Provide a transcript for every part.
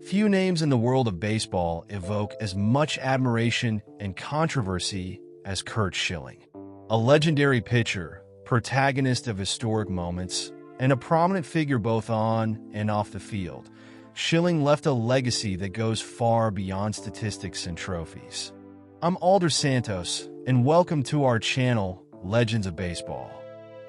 Few names in the world of baseball evoke as much admiration and controversy as Curt Schilling. A legendary pitcher, protagonist of historic moments, and a prominent figure both on and off the field, Schilling left a legacy that goes far beyond statistics and trophies. I'm Alder Santos, and welcome to our channel, Legends of Baseball.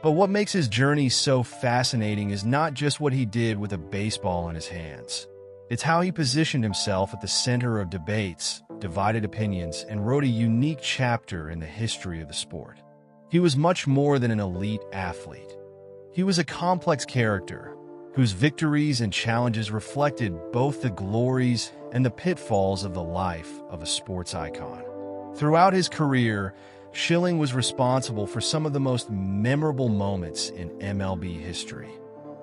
But what makes his journey so fascinating is not just what he did with a baseball in his hands. It's how he positioned himself at the center of debates, divided opinions, and wrote a unique chapter in the history of the sport. He was much more than an elite athlete. He was a complex character, whose victories and challenges reflected both the glories and the pitfalls of the life of a sports icon. Throughout his career, Schilling was responsible for some of the most memorable moments in MLB history.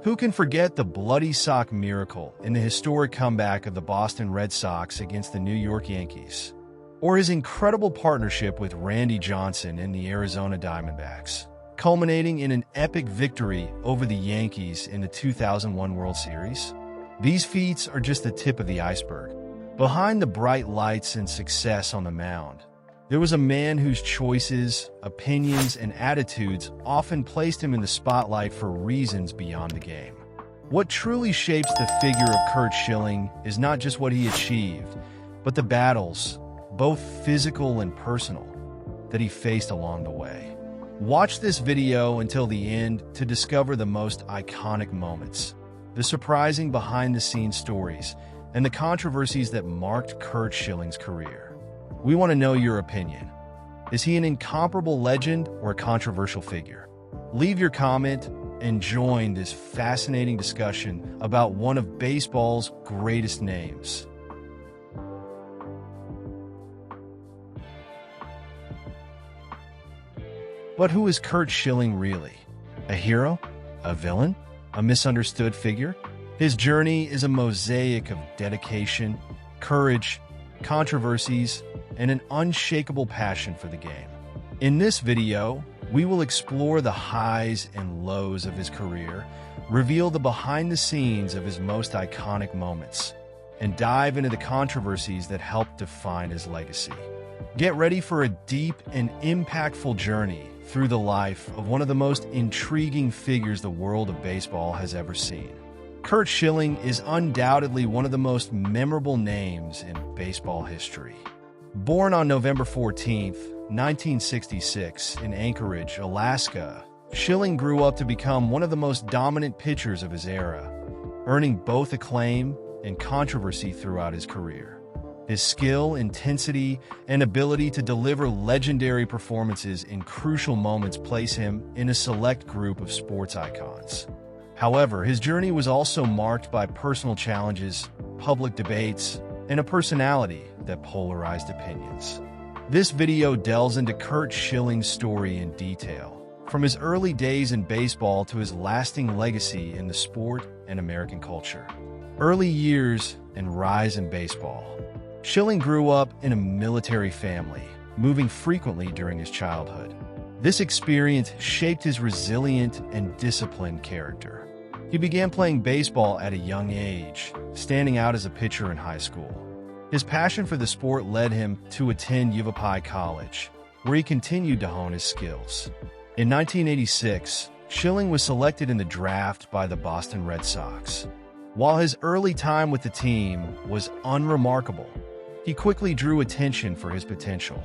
Who can forget the bloody sock miracle in the historic comeback of the Boston Red Sox against the New York Yankees? Or his incredible partnership with Randy Johnson in the Arizona Diamondbacks, culminating in an epic victory over the Yankees in the 2001 World Series? These feats are just the tip of the iceberg. Behind the bright lights and success on the mound, there was a man whose choices, opinions, and attitudes often placed him in the spotlight for reasons beyond the game. What truly shapes the figure of Curt Schilling is not just what he achieved, but the battles, both physical and personal, that he faced along the way. Watch this video until the end to discover the most iconic moments, the surprising behind-the-scenes stories, and the controversies that marked Curt Schilling's career. We want to know your opinion. Is he an incomparable legend or a controversial figure? Leave your comment and join this fascinating discussion about one of baseball's greatest names. But who is Curt Schilling really? A hero? A villain? A misunderstood figure? His journey is a mosaic of dedication, courage, controversies, and an unshakable passion for the game. In this video, we will explore the highs and lows of his career, reveal the behind-the-scenes of his most iconic moments, and dive into the controversies that helped define his legacy. Get ready for a deep and impactful journey through the life of one of the most intriguing figures the world of baseball has ever seen. Curt Schilling is undoubtedly one of the most memorable names in baseball history. Born on November 14, 1966, in Anchorage, Alaska, Schilling grew up to become one of the most dominant pitchers of his era, earning both acclaim and controversy throughout his career. His skill, intensity, and ability to deliver legendary performances in crucial moments place him in a select group of sports icons. However, his journey was also marked by personal challenges, public debates, and a personality that polarized opinions. This video delves into Curt Schilling's story in detail, from his early days in baseball to his lasting legacy in the sport and American culture. Early years and rise in baseball. Schilling grew up in a military family, moving frequently during his childhood. This experience shaped his resilient and disciplined character. He began playing baseball at a young age, standing out as a pitcher in high school. His passion for the sport led him to attend Yavapai College, where he continued to hone his skills. In 1986, Schilling was selected in the draft by the Boston Red Sox. While his early time with the team was unremarkable, he quickly drew attention for his potential.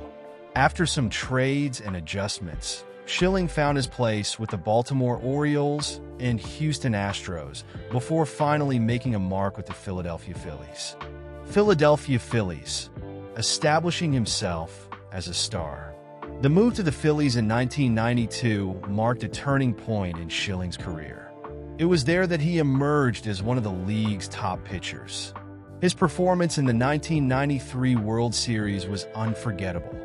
After some trades and adjustments, Schilling found his place with the Baltimore Orioles and Houston Astros before finally making a mark with the Philadelphia Phillies. Establishing himself as a star. The move to the Phillies in 1992 marked a turning point in Schilling's career. It was there that he emerged as one of the league's top pitchers. His performance in the 1993 World Series was unforgettable.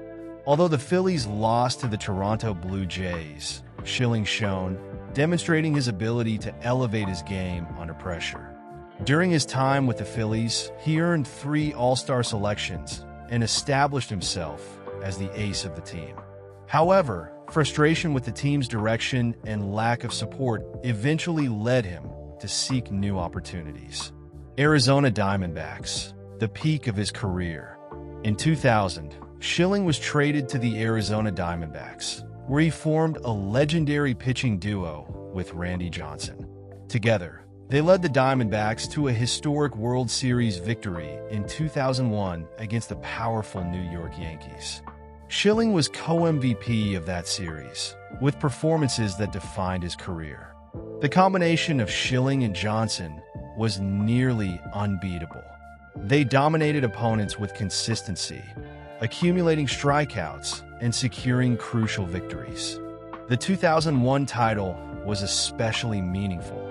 Although the Phillies lost to the Toronto Blue Jays, Schilling shone, demonstrating his ability to elevate his game under pressure. During his time with the Phillies, he earned 3 All-Star selections and established himself as the ace of the team. However, frustration with the team's direction and lack of support eventually led him to seek new opportunities. Arizona Diamondbacks, the peak of his career. In 2000, Schilling was traded to the Arizona Diamondbacks, where he formed a legendary pitching duo with Randy Johnson. Together, they led the Diamondbacks to a historic World Series victory in 2001 against the powerful New York Yankees. Schilling was co-MVP of that series, with performances that defined his career. The combination of Schilling and Johnson was nearly unbeatable. They dominated opponents with consistency, accumulating strikeouts and securing crucial victories. The 2001 title was especially meaningful,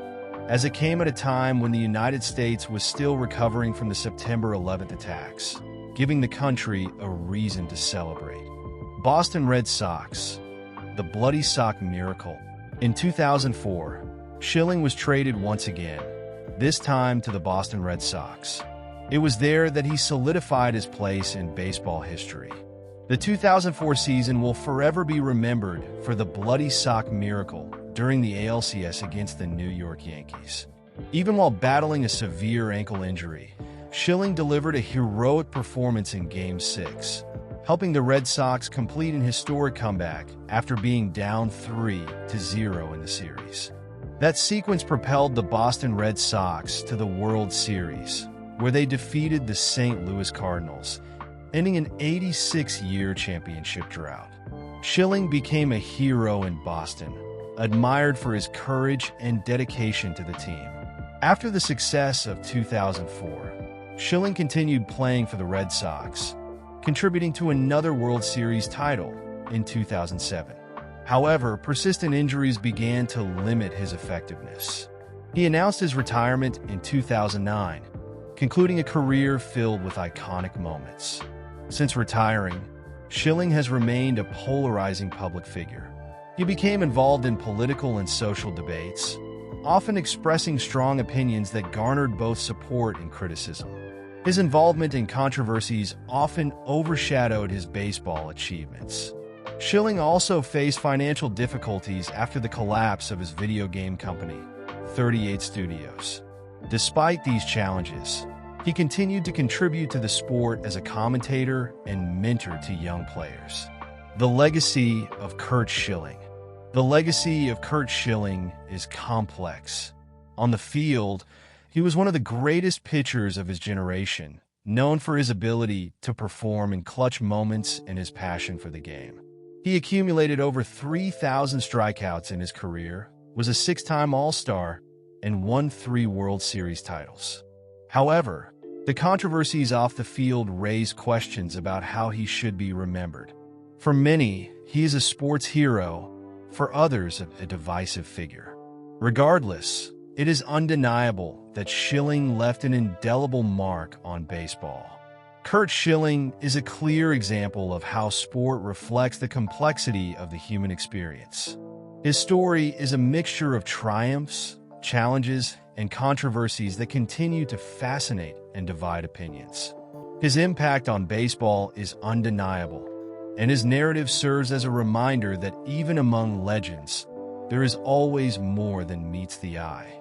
as it came at a time when the United States was still recovering from the September 11th attacks, giving the country a reason to celebrate. Boston Red Sox, the Bloody Sock Miracle. In 2004, Schilling was traded once again, this time to the Boston Red Sox. It was there that he solidified his place in baseball history. The 2004 season will forever be remembered for the Bloody Sock Miracle during the ALCS against the New York Yankees. Even while battling a severe ankle injury, Schilling delivered a heroic performance in Game 6, helping the Red Sox complete an historic comeback after being down 3-0 in the series. That sequence propelled the Boston Red Sox to the World Series, where they defeated the St. Louis Cardinals, ending an 86-year championship drought. Schilling became a hero in Boston, admired for his courage and dedication to the team. After the success of 2004, Schilling continued playing for the Red Sox, contributing to another World Series title in 2007. However, persistent injuries began to limit his effectiveness. He announced his retirement in 2009, concluding a career filled with iconic moments. Since retiring, Schilling has remained a polarizing public figure. He became involved in political and social debates, often expressing strong opinions that garnered both support and criticism. His involvement in controversies often overshadowed his baseball achievements. Schilling also faced financial difficulties after the collapse of his video game company, 38 Studios. Despite these challenges, he continued to contribute to the sport as a commentator and mentor to young players. The legacy of Curt Schilling. The legacy of Curt Schilling is complex. On the field, he was one of the greatest pitchers of his generation, known for his ability to perform in clutch moments and his passion for the game. He accumulated over 3,000 strikeouts in his career, was a 6-time All-Star, and won 3 World Series titles. However, the controversies off the field raise questions about how he should be remembered. For many, he is a sports hero, for others, a divisive figure. Regardless, it is undeniable that Schilling left an indelible mark on baseball. Curt Schilling is a clear example of how sport reflects the complexity of the human experience. His story is a mixture of triumphs, challenges, and controversies that continue to fascinate and divide opinions. His impact on baseball is undeniable, and his narrative serves as a reminder that even among legends, there is always more than meets the eye.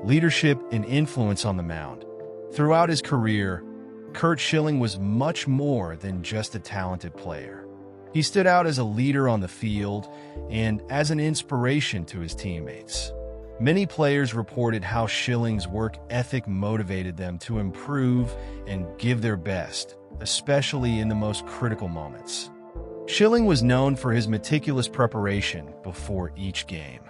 Leadership and influence on the mound. Throughout his career, Curt Schilling was much more than just a talented player. He stood out as a leader on the field and as an inspiration to his teammates. Many players reported how Schilling's work ethic motivated them to improve and give their best, especially in the most critical moments. Schilling was known for his meticulous preparation before each game.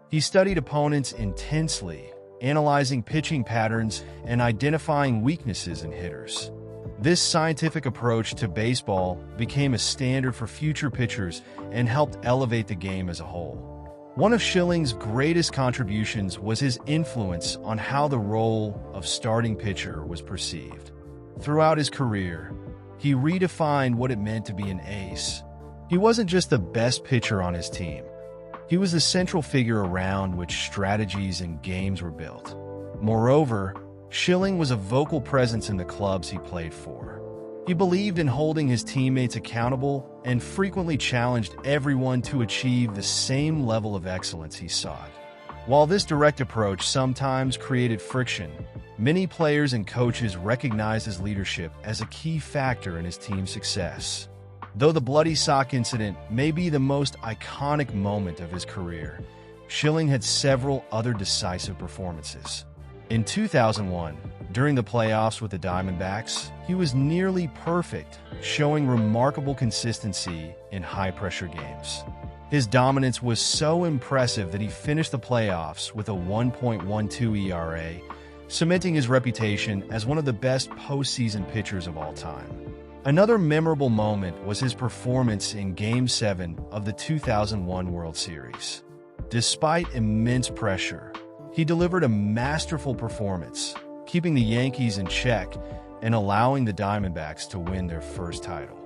He studied opponents intensely, analyzing pitching patterns and identifying weaknesses in hitters. This scientific approach to baseball became a standard for future pitchers and helped elevate the game as a whole. One of Schilling's greatest contributions was his influence on how the role of starting pitcher was perceived. Throughout his career, he redefined what it meant to be an ace. He wasn't just the best pitcher on his team. He was the central figure around which strategies and games were built. Moreover, Schilling was a vocal presence in the clubs he played for. He believed in holding his teammates accountable and frequently challenged everyone to achieve the same level of excellence he sought. While this direct approach sometimes created friction, Many players and coaches recognized his leadership as a key factor in his team's success. Though the bloody sock incident may be the most iconic moment of his career, Schilling had several other decisive performances. In 2001, during the playoffs with the Diamondbacks, he was nearly perfect, showing remarkable consistency in high-pressure games. His dominance was so impressive that he finished the playoffs with a 1.12 ERA, cementing his reputation as one of the best postseason pitchers of all time. Another memorable moment was his performance in Game 7 of the 2001 World Series. Despite immense pressure, he delivered a masterful performance, keeping the Yankees in check and allowing the Diamondbacks to win their first title.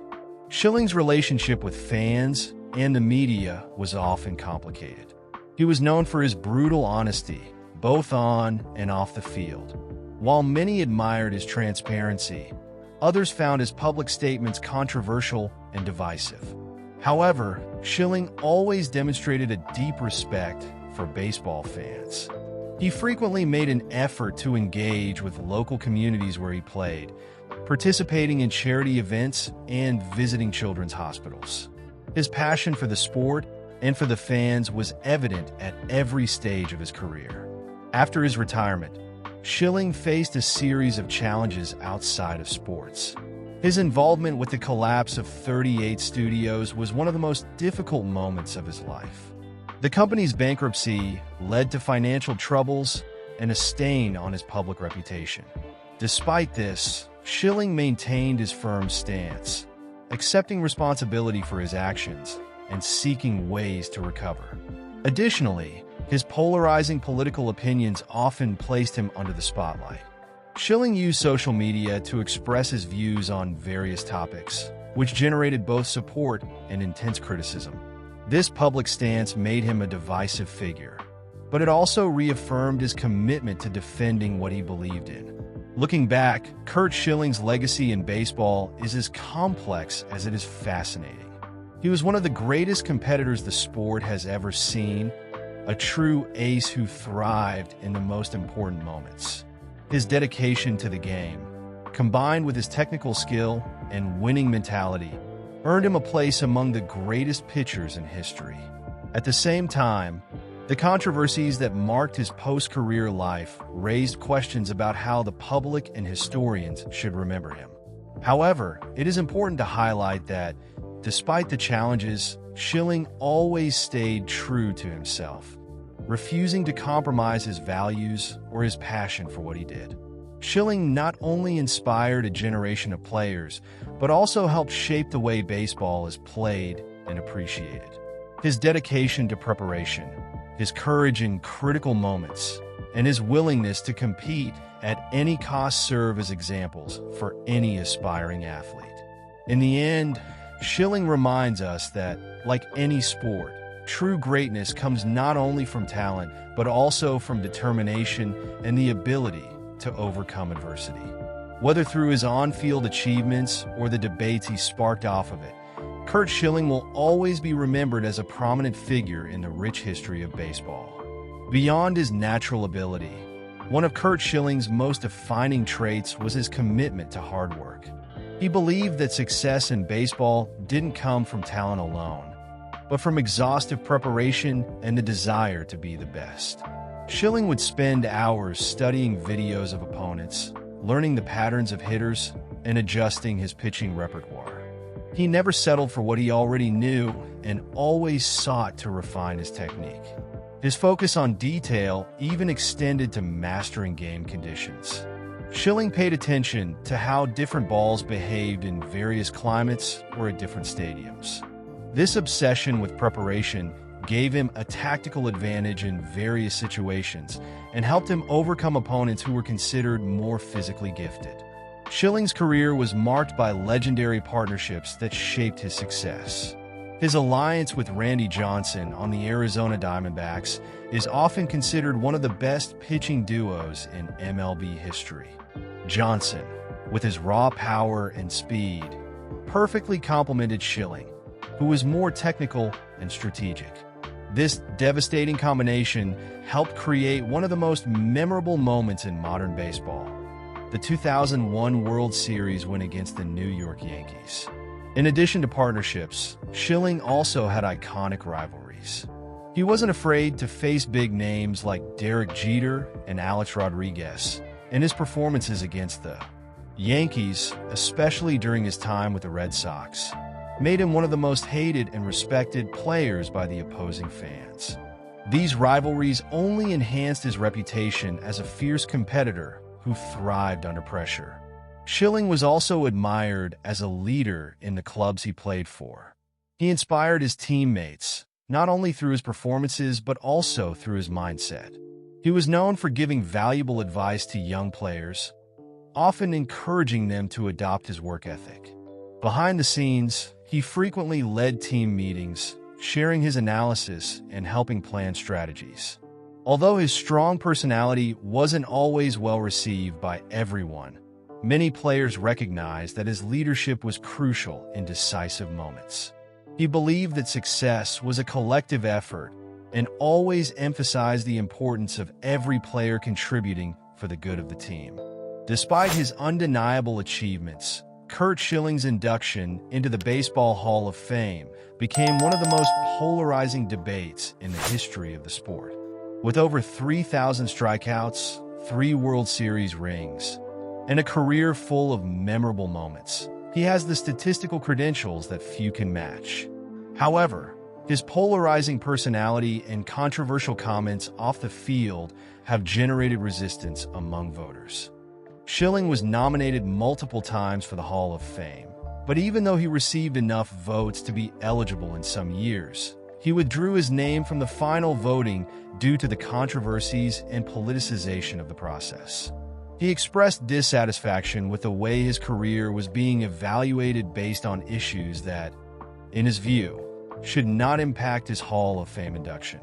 Schilling's relationship with fans and the media was often complicated. He was known for his brutal honesty, both on and off the field. While many admired his transparency, others found his public statements controversial and divisive. However, Schilling always demonstrated a deep respect for baseball fans. He frequently made an effort to engage with local communities where he played, participating in charity events and visiting children's hospitals. His passion for the sport and for the fans was evident at every stage of his career. After his retirement, Schilling faced a series of challenges outside of sports. His involvement with the collapse of 38 Studios was one of the most difficult moments of his life. The company's bankruptcy led to financial troubles and a stain on his public reputation. Despite this, Schilling maintained his firm stance, accepting responsibility for his actions and seeking ways to recover. Additionally, his polarizing political opinions often placed him under the spotlight. Schilling used social media to express his views on various topics, which generated both support and intense criticism. This public stance made him a divisive figure, but it also reaffirmed his commitment to defending what he believed in. Looking back, Curt Schilling's legacy in baseball is as complex as it is fascinating. He was one of the greatest competitors the sport has ever seen, a true ace who thrived in the most important moments. His dedication to the game, combined with his technical skill and winning mentality, earned him a place among the greatest pitchers in history. At the same time, the controversies that marked his post-career life raised questions about how the public and historians should remember him. However, it is important to highlight that, despite the challenges, Schilling always stayed true to himself, refusing to compromise his values or his passion for what he did. Schilling not only inspired a generation of players, but also helped shape the way baseball is played and appreciated. His dedication to preparation, his courage in critical moments, and his willingness to compete at any cost serve as examples for any aspiring athlete. In the end, Schilling reminds us that, like any sport, true greatness comes not only from talent, but also from determination and the ability to overcome adversity. Whether through his on-field achievements or the debates he sparked off of it, Curt Schilling will always be remembered as a prominent figure in the rich history of baseball. Beyond his natural ability, one of Curt Schilling's most defining traits was his commitment to hard work. He believed that success in baseball didn't come from talent alone, but from exhaustive preparation and the desire to be the best. Schilling would spend hours studying videos of opponents, learning the patterns of hitters, and adjusting his pitching repertoire. He never settled for what he already knew and always sought to refine his technique. His focus on detail even extended to mastering game conditions. Schilling paid attention to how different balls behaved in various climates or at different stadiums. This obsession with preparation gave him a tactical advantage in various situations and helped him overcome opponents who were considered more physically gifted. Schilling's career was marked by legendary partnerships that shaped his success. His alliance with Randy Johnson on the Arizona Diamondbacks is often considered one of the best pitching duos in MLB history. Johnson, with his raw power and speed, perfectly complemented Schilling, who was more technical and strategic. This devastating combination helped create one of the most memorable moments in modern baseball: the 2001 World Series win against the New York Yankees. In addition to partnerships, Schilling also had iconic rivalries. He wasn't afraid to face big names like Derek Jeter and Alex Rodriguez in his performances against the Yankees, especially during his time with the Red Sox, made him one of the most hated and respected players by the opposing fans. These rivalries only enhanced his reputation as a fierce competitor who thrived under pressure. Schilling was also admired as a leader in the clubs he played for. He inspired his teammates, not only through his performances but also through his mindset. He was known for giving valuable advice to young players, often encouraging them to adopt his work ethic. Behind the scenes, he frequently led team meetings, sharing his analysis and helping plan strategies. Although his strong personality wasn't always well received by everyone, many players recognized that his leadership was crucial in decisive moments. He believed that success was a collective effort and always emphasized the importance of every player contributing for the good of the team. Despite his undeniable achievements, Curt Schilling's induction into the Baseball Hall of Fame became one of the most polarizing debates in the history of the sport. With over 3,000 strikeouts, 3 World Series rings, and a career full of memorable moments, he has the statistical credentials that few can match. However, his polarizing personality and controversial comments off the field have generated resistance among voters. Schilling was nominated multiple times for the Hall of Fame, but even though he received enough votes to be eligible in some years, he withdrew his name from the final voting due to the controversies and politicization of the process. He expressed dissatisfaction with the way his career was being evaluated based on issues that, in his view, should not impact his Hall of Fame induction.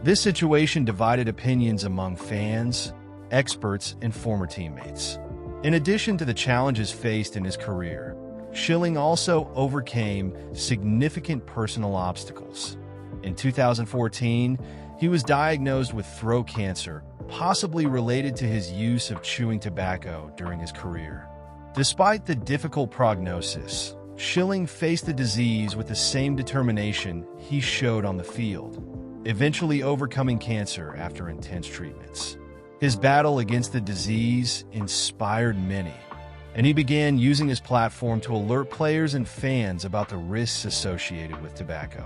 This situation divided opinions among fans, experts, and former teammates. In addition to the challenges faced in his career, Schilling also overcame significant personal obstacles. In 2014, he was diagnosed with throat cancer, possibly related to his use of chewing tobacco during his career. Despite the difficult prognosis, Schilling faced the disease with the same determination he showed on the field, eventually overcoming cancer after intense treatments. His battle against the disease inspired many, and he began using his platform to alert players and fans about the risks associated with tobacco.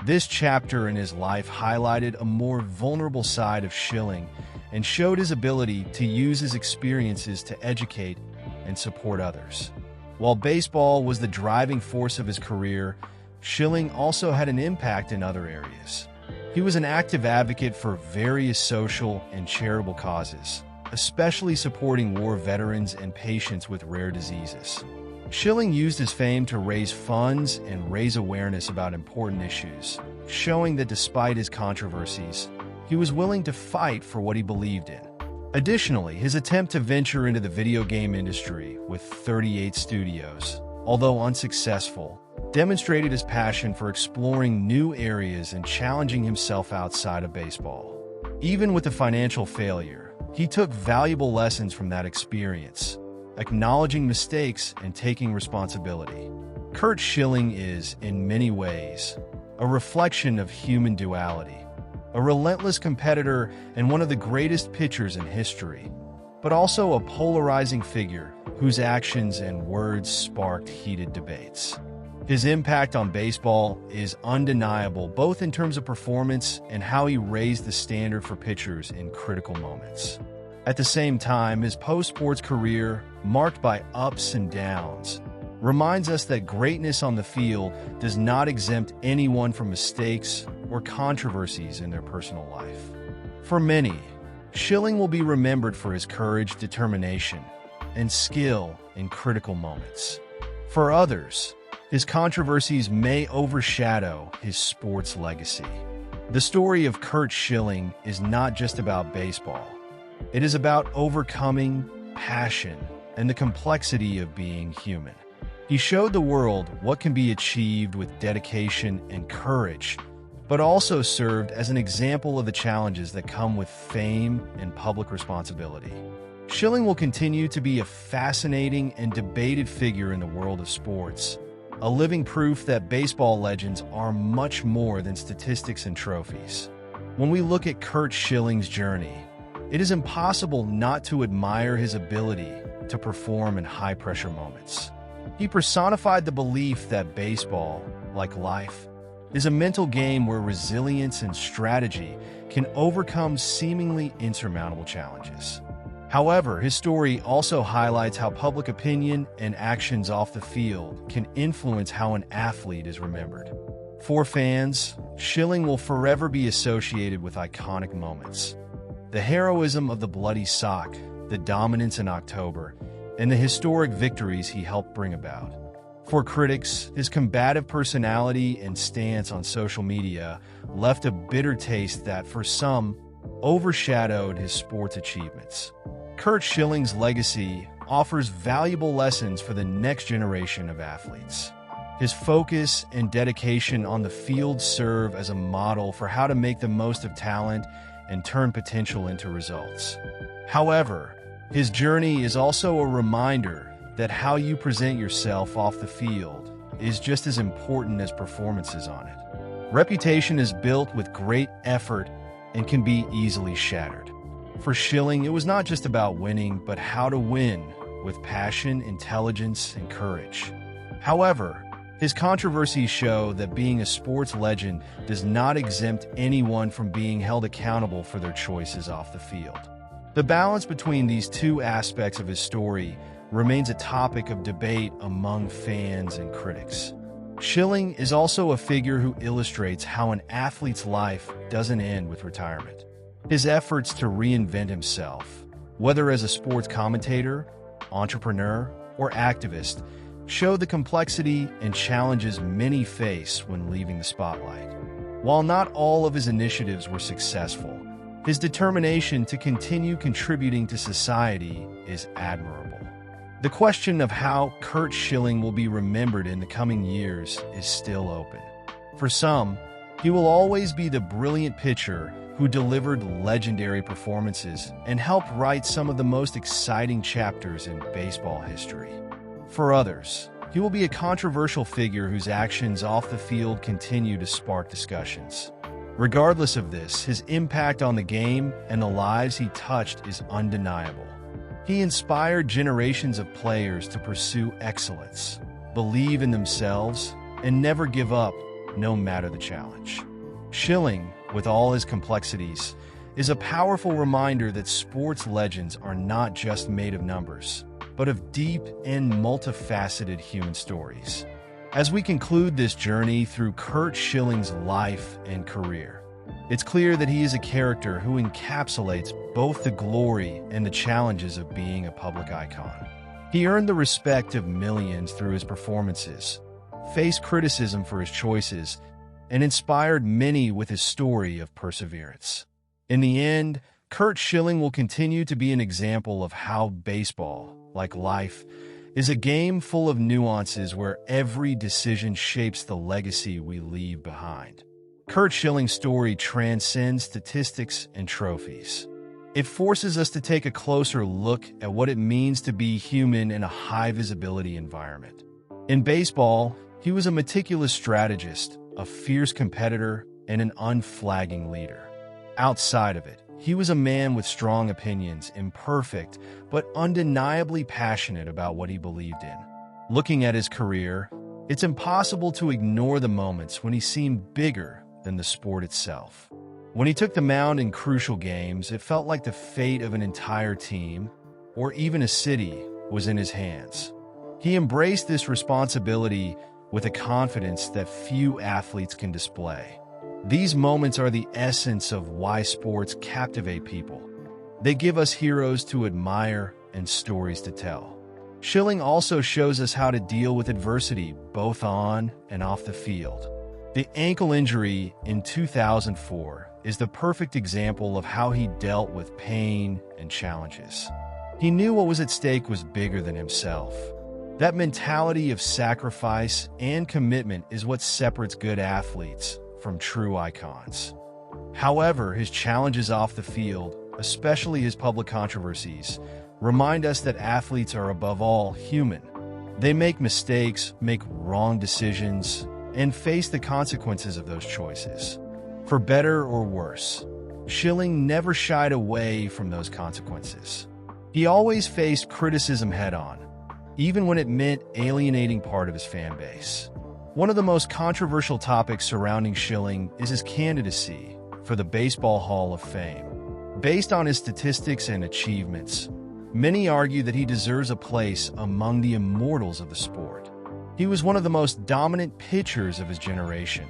This chapter in his life highlighted a more vulnerable side of Schilling and showed his ability to use his experiences to educate and support others. While baseball was the driving force of his career, Schilling also had an impact in other areas. He was an active advocate for various social and charitable causes, especially supporting war veterans and patients with rare diseases. Schilling used his fame to raise funds and raise awareness about important issues, showing that despite his controversies, he was willing to fight for what he believed in. Additionally, his attempt to venture into the video game industry with 38 studios, although unsuccessful, demonstrated his passion for exploring new areas and challenging himself outside of baseball. Even with the financial failure, he took valuable lessons from that experience, acknowledging mistakes and taking responsibility. Curt Schilling is, in many ways, a reflection of human duality, a relentless competitor and one of the greatest pitchers in history, but also a polarizing figure whose actions and words sparked heated debates. His impact on baseball is undeniable, both in terms of performance and how he raised the standard for pitchers in critical moments. At the same time, his post-sports career, marked by ups and downs, reminds us that greatness on the field does not exempt anyone from mistakes or controversies in their personal life. For many, Schilling will be remembered for his courage, determination, and skill in critical moments. For others, his controversies may overshadow his sports legacy. The story of Curt Schilling is not just about baseball. It is about overcoming passion and the complexity of being human. He showed the world what can be achieved with dedication and courage, but also served as an example of the challenges that come with fame and public responsibility. Schilling will continue to be a fascinating and debated figure in the world of sports, a living proof that baseball legends are much more than statistics and trophies. When we look at Curt Schilling's journey, it is impossible not to admire his ability to perform in high-pressure moments. He personified the belief that baseball, like life, is a mental game where resilience and strategy can overcome seemingly insurmountable challenges. However, his story also highlights how public opinion and actions off the field can influence how an athlete is remembered. For fans, Schilling will forever be associated with iconic moments. The heroism of the bloody sock, the dominance in October, and the historic victories he helped bring about. For critics, his combative personality and stance on social media left a bitter taste that, for some, overshadowed his sports achievements. Curt Schilling's legacy offers valuable lessons for the next generation of athletes. His focus and dedication on the field serve as a model for how to make the most of talent and turn potential into results. However, his journey is also a reminder that how you present yourself off the field is just as important as performances on it. Reputation is built with great effort and can be easily shattered. For Schilling, it was not just about winning, but how to win with passion, intelligence, and courage. However, his controversies show that being a sports legend does not exempt anyone from being held accountable for their choices off the field. The balance between these two aspects of his story remains a topic of debate among fans and critics. Schilling is also a figure who illustrates how an athlete's life doesn't end with retirement. His efforts to reinvent himself, whether as a sports commentator, entrepreneur, or activist, show the complexity and challenges many face when leaving the spotlight. While not all of his initiatives were successful, his determination to continue contributing to society is admirable. The question of how Curt Schilling will be remembered in the coming years is still open. For some, he will always be the brilliant pitcher who delivered legendary performances and helped write some of the most exciting chapters in baseball history. For others, he will be a controversial figure whose actions off the field continue to spark discussions. Regardless of this, his impact on the game and the lives he touched is undeniable. He inspired generations of players to pursue excellence, believe in themselves, and never give up, no matter the challenge. Schilling, with all his complexities, is a powerful reminder that sports legends are not just made of numbers, but of deep and multifaceted human stories. As we conclude this journey through Curt Schilling's life and career, it's clear that he is a character who encapsulates both the glory and the challenges of being a public icon. He earned the respect of millions through his performances, faced criticism for his choices, and inspired many with his story of perseverance. In the end, Curt Schilling will continue to be an example of how baseball, like life, is a game full of nuances where every decision shapes the legacy we leave behind. Curt Schilling's story transcends statistics and trophies. It forces us to take a closer look at what it means to be human in a high-visibility environment. In baseball, he was a meticulous strategist, a fierce competitor, and an unflagging leader. Outside of it, he was a man with strong opinions, imperfect, but undeniably passionate about what he believed in. Looking at his career, it's impossible to ignore the moments when he seemed bigger than the sport itself. When he took the mound in crucial games, it felt like the fate of an entire team, or even a city, was in his hands. He embraced this responsibility with a confidence that few athletes can display. These moments are the essence of why sports captivate people. They give us heroes to admire and stories to tell. Schilling also shows us how to deal with adversity, both on and off the field. The ankle injury in 2004 is the perfect example of how he dealt with pain and challenges. He knew what was at stake was bigger than himself. That mentality of sacrifice and commitment is what separates good athletes from true icons. However, his challenges off the field, especially his public controversies, remind us that athletes are above all human. They make mistakes, make wrong decisions, and face the consequences of those choices. For better or worse, Schilling never shied away from those consequences. He always faced criticism head-on, even when it meant alienating part of his fan base. One of the most controversial topics surrounding Schilling is his candidacy for the Baseball Hall of Fame. Based on his statistics and achievements, many argue that he deserves a place among the immortals of the sport. He was one of the most dominant pitchers of his generation,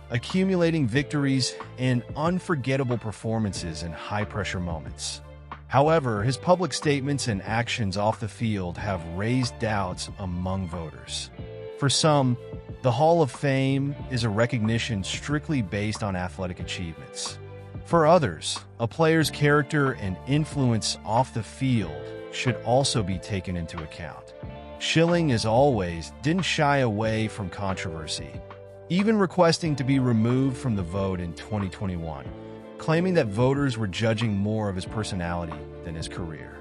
accumulating victories and unforgettable performances in high-pressure moments. However, his public statements and actions off the field have raised doubts among voters. For some, the Hall of Fame is a recognition strictly based on athletic achievements. For others, a player's character and influence off the field should also be taken into account. Schilling, as always, didn't shy away from controversy, even requesting to be removed from the vote in 2021, claiming that voters were judging more of his personality than his career.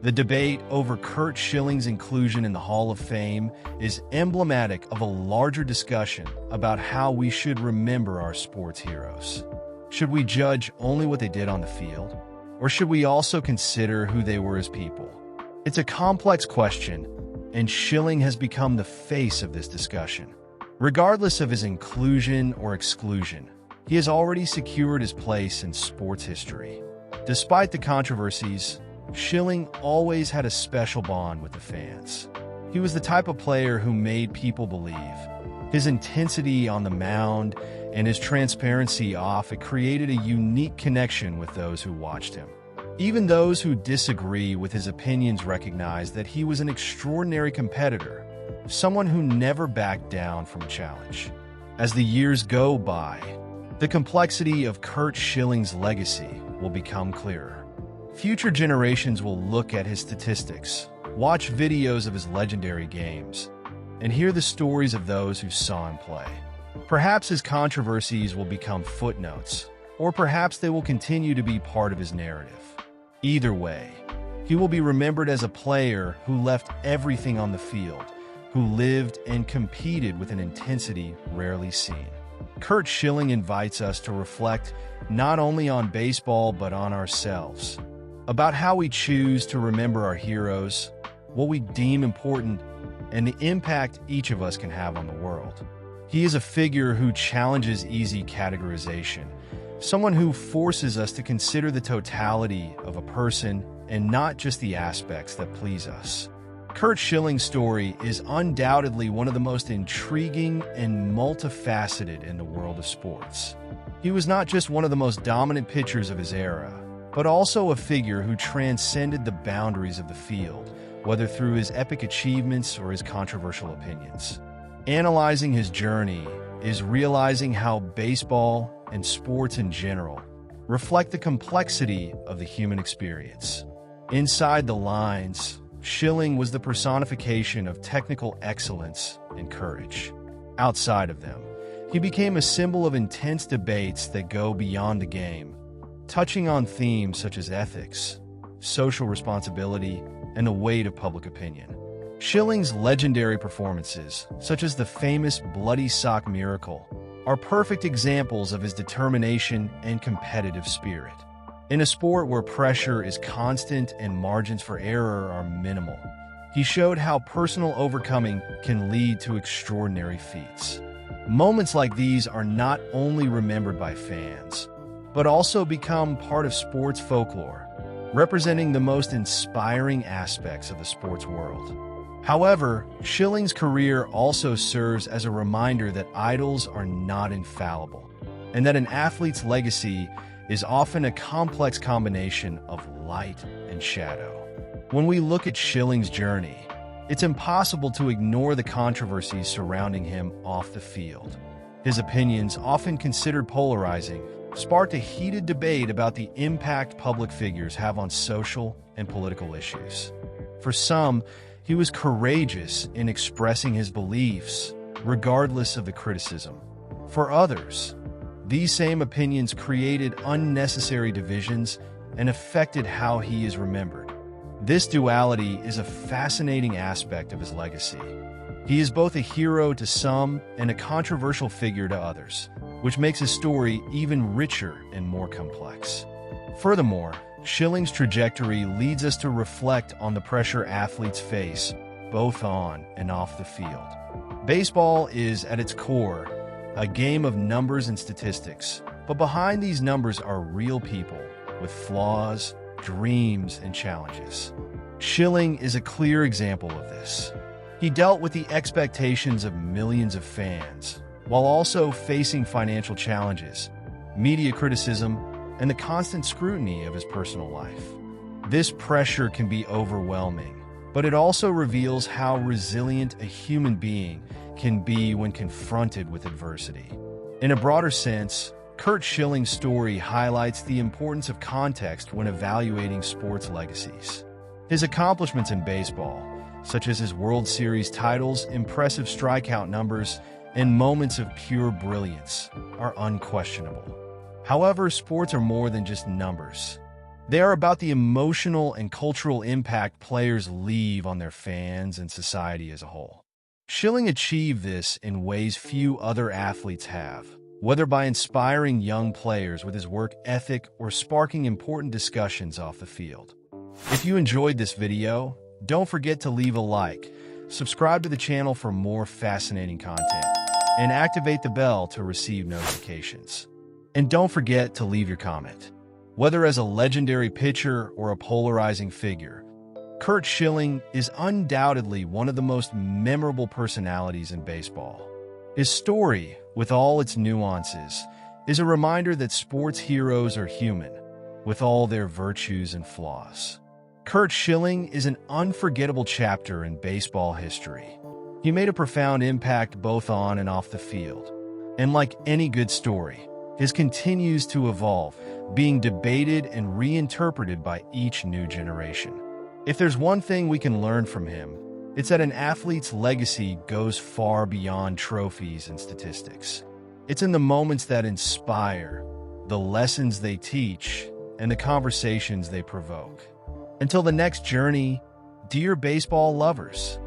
The debate over Curt Schilling's inclusion in the Hall of Fame is emblematic of a larger discussion about how we should remember our sports heroes. Should we judge only what they did on the field, or should we also consider who they were as people? It's a complex question, and Schilling has become the face of this discussion. Regardless of his inclusion or exclusion, he has already secured his place in sports history. Despite the controversies, Schilling always had a special bond with the fans. He was the type of player who made people believe. His intensity on the mound and his transparency off it created a unique connection with those who watched him. Even those who disagree with his opinions recognize that he was an extraordinary competitor, someone who never backed down from a challenge. As the years go by, the complexity of Curt Schilling's legacy will become clearer. Future generations will look at his statistics, watch videos of his legendary games, and hear the stories of those who saw him play. Perhaps his controversies will become footnotes, or perhaps they will continue to be part of his narrative. Either way, he will be remembered as a player who left everything on the field, who lived and competed with an intensity rarely seen. Curt Schilling invites us to reflect not only on baseball but on ourselves, about how we choose to remember our heroes, what we deem important, and the impact each of us can have on the world. He is a figure who challenges easy categorization, someone who forces us to consider the totality of a person and not just the aspects that please us. Curt Schilling's story is undoubtedly one of the most intriguing and multifaceted in the world of sports. He was not just one of the most dominant pitchers of his era, but also a figure who transcended the boundaries of the field, whether through his epic achievements or his controversial opinions. Analyzing his journey is realizing how baseball and sports in general reflect the complexity of the human experience. Inside the lines, Schilling was the personification of technical excellence and courage. Outside of them, he became a symbol of intense debates that go beyond the game, touching on themes such as ethics, social responsibility, and the weight of public opinion. Schilling's legendary performances, such as the famous Bloody Sock Miracle, are perfect examples of his determination and competitive spirit. In a sport where pressure is constant and margins for error are minimal, he showed how personal overcoming can lead to extraordinary feats. Moments like these are not only remembered by fans, but also become part of sports folklore, representing the most inspiring aspects of the sports world. However, Schilling's career also serves as a reminder that idols are not infallible, and that an athlete's legacy is often a complex combination of light and shadow. When we look at Schilling's journey, it's impossible to ignore the controversies surrounding him off the field. His opinions, often considered polarizing, sparked a heated debate about the impact public figures have on social and political issues. For some, he was courageous in expressing his beliefs, regardless of the criticism. For others, These same opinions created unnecessary divisions and affected how he is remembered. This duality is a fascinating aspect of his legacy. He is both a hero to some and a controversial figure to others, which makes his story even richer and more complex. Furthermore, Schilling's trajectory leads us to reflect on the pressure athletes face, both on and off the field. Baseball is, at its core, a game of numbers and statistics, but behind these numbers are real people with flaws, dreams, and challenges. Schilling is a clear example of this. He dealt with the expectations of millions of fans, while also facing financial challenges, media criticism, and the constant scrutiny of his personal life. This pressure can be overwhelming, but it also reveals how resilient a human being can be when confronted with adversity. In a broader sense, Curt Schilling's story highlights the importance of context when evaluating sports legacies. His accomplishments in baseball, such as his World Series titles, impressive strikeout numbers, and moments of pure brilliance, are unquestionable. However, sports are more than just numbers. They are about the emotional and cultural impact players leave on their fans and society as a whole. Schilling achieved this in ways few other athletes have, whether by inspiring young players with his work ethic or sparking important discussions off the field. If you enjoyed this video, don't forget to leave a like, subscribe to the channel for more fascinating content, and activate the bell to receive notifications. And don't forget to leave your comment. Whether as a legendary pitcher or a polarizing figure, Curt Schilling is undoubtedly one of the most memorable personalities in baseball. His story, with all its nuances, is a reminder that sports heroes are human, with all their virtues and flaws. Curt Schilling is an unforgettable chapter in baseball history. He made a profound impact both on and off the field. And like any good story, his continues to evolve, being debated and reinterpreted by each new generation. If there's one thing we can learn from him, it's that an athlete's legacy goes far beyond trophies and statistics. It's in the moments that inspire, the lessons they teach, and the conversations they provoke. Until the next journey, dear baseball lovers,